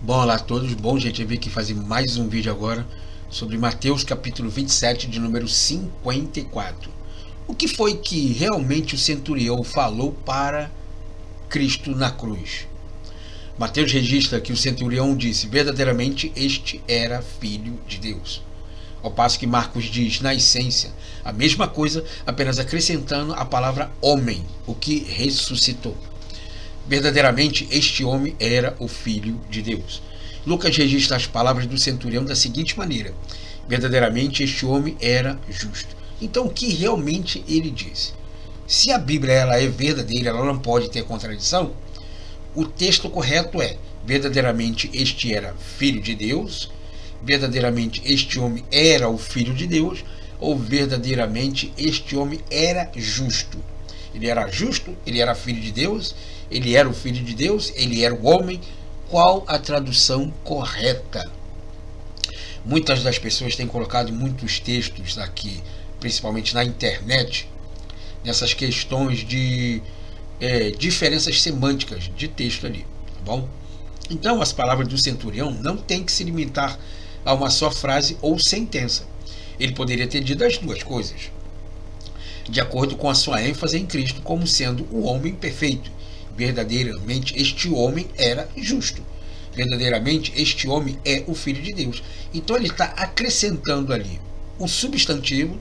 Bom, olá a todos, bom gente, eu vim aqui fazer mais um vídeo agora sobre Mateus capítulo 27, de número 54. O que foi que realmente o centurião falou para Cristo na cruz? Mateus registra que o centurião disse, verdadeiramente este era filho de Deus. Ao passo que Marcos diz, na essência, a mesma coisa, apenas acrescentando a palavra homem, o que ressuscitou. Verdadeiramente, este homem era o Filho de Deus. Lucas registra as palavras do centurião da seguinte maneira: verdadeiramente, este homem era justo. Então, o que realmente ele disse? Se a Bíblia ela é verdadeira, ela não pode ter contradição. O texto correto é: verdadeiramente, este era Filho de Deus. Verdadeiramente, este homem era o Filho de Deus. Ou verdadeiramente, este homem era justo. Ele era justo, ele era filho de Deus, ele era o filho de Deus, ele era o homem. Qual a tradução correta? Muitas das pessoas têm colocado muitos textos aqui, principalmente na internet, nessas questões de diferenças semânticas de texto ali, tá bom? Então, as palavras do centurião não tem que se limitar a uma só frase ou sentença. Ele poderia ter dito as duas coisas, de acordo com a sua ênfase em Cristo como sendo o homem perfeito. Verdadeiramente este homem era justo. Verdadeiramente este homem é o Filho de Deus. Então ele está acrescentando ali o substantivo,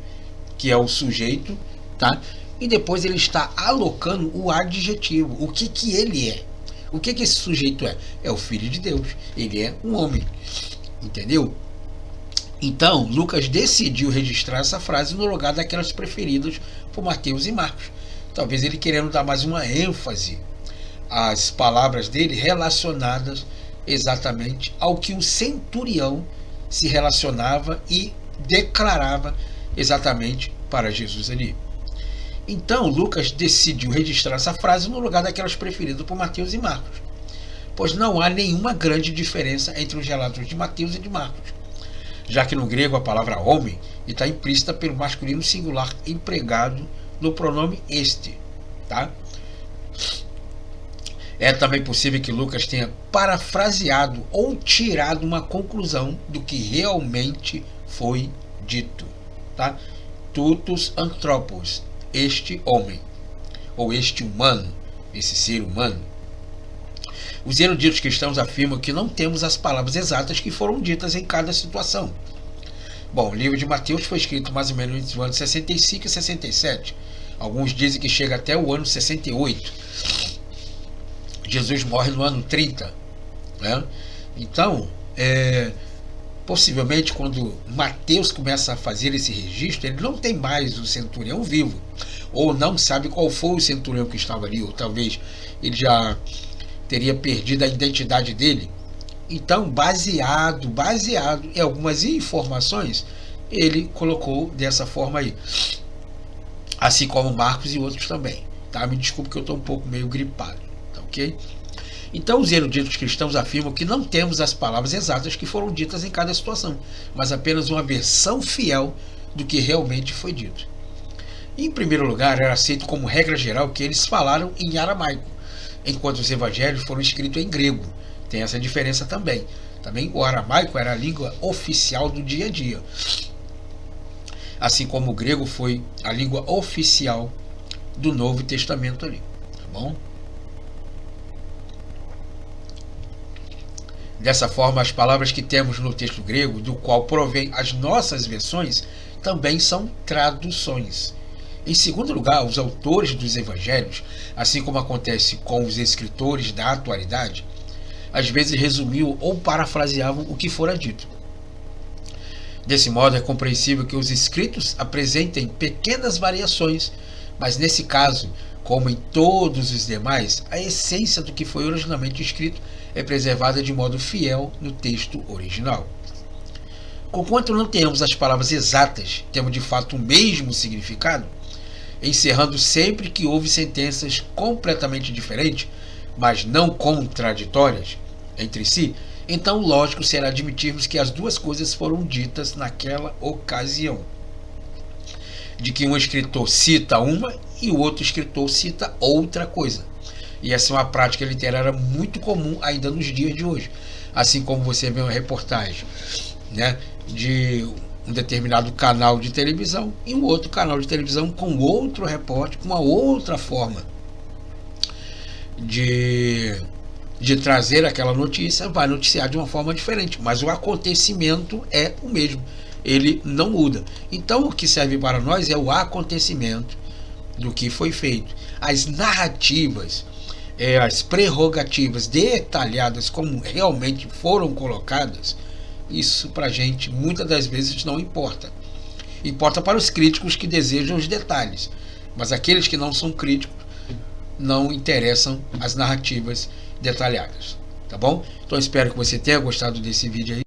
que é o sujeito, tá? E depois ele está alocando o adjetivo, o que ele é. O que esse sujeito é? É o Filho de Deus. Ele é um homem. Entendeu? Então, Lucas decidiu registrar essa frase no lugar daquelas preferidas por Mateus e Marcos. Talvez ele querendo dar mais uma ênfase às palavras dele relacionadas exatamente ao que o centurião se relacionava e declarava exatamente para Jesus ali. Então, Lucas decidiu registrar essa frase no lugar daquelas preferidas por Mateus e Marcos, pois não há nenhuma grande diferença entre os relatos de Mateus e de Marcos, já que no grego a palavra homem está implícita pelo masculino singular empregado no pronome este, tá? É também possível que Lucas tenha parafraseado ou tirado uma conclusão do que realmente foi dito, tá? Tutus anthropos, este homem, ou este humano, esse ser humano. Os eruditos cristãos afirmam que não temos as palavras exatas que foram ditas em cada situação. Bom, o livro de Mateus foi escrito mais ou menos entre o ano 65 e 67. Alguns dizem que chega até o ano 68. Jesus morre no ano 30. Né? Então, possivelmente quando Mateus começa a fazer esse registro, ele não tem mais o centurião vivo. Ou não sabe qual foi o centurião que estava ali. Ou talvez ele já teria perdido a identidade dele. Então, baseado em algumas informações, ele colocou dessa forma aí. Assim como Marcos e outros também. Tá? Me desculpe que eu estou um pouco meio gripado. Tá ok? Então, os eruditos cristãos afirmam que não temos as palavras exatas que foram ditas em cada situação, mas apenas uma versão fiel do que realmente foi dito. Em primeiro lugar, era aceito como regra geral que eles falaram em aramaico, enquanto os evangelhos foram escritos em grego. Tem essa diferença também. Também o aramaico era a língua oficial do dia a dia, assim como o grego foi a língua oficial do Novo Testamento ali. Tá bom? Dessa forma, as palavras que temos no texto grego, do qual provém as nossas versões, também são traduções. Em segundo lugar, os autores dos evangelhos, assim como acontece com os escritores da atualidade, às vezes resumiam ou parafraseavam o que fora dito. Desse modo, é compreensível que os escritos apresentem pequenas variações, mas nesse caso, como em todos os demais, a essência do que foi originalmente escrito é preservada de modo fiel no texto original. Conquanto não tenhamos as palavras exatas, temos de fato o mesmo significado, encerrando sempre que houve sentenças completamente diferentes, mas não contraditórias entre si, então lógico será admitirmos que as duas coisas foram ditas naquela ocasião. De que um escritor cita uma e o outro escritor cita outra coisa. E essa é uma prática literária muito comum ainda nos dias de hoje. Assim como você vê uma reportagem, né, de um determinado canal de televisão e um outro canal de televisão com outro repórter, com uma outra forma de trazer aquela notícia, vai noticiar de uma forma diferente, mas o acontecimento é o mesmo, ele não muda. Então o que serve para nós é o acontecimento do que foi feito. As narrativas, as prerrogativas detalhadas como realmente foram colocadas, isso para a gente muitas das vezes não importa. Importa para os críticos que desejam os detalhes, mas aqueles que não são críticos não interessam as narrativas detalhadas, tá bom? Então espero que você tenha gostado desse vídeo aí.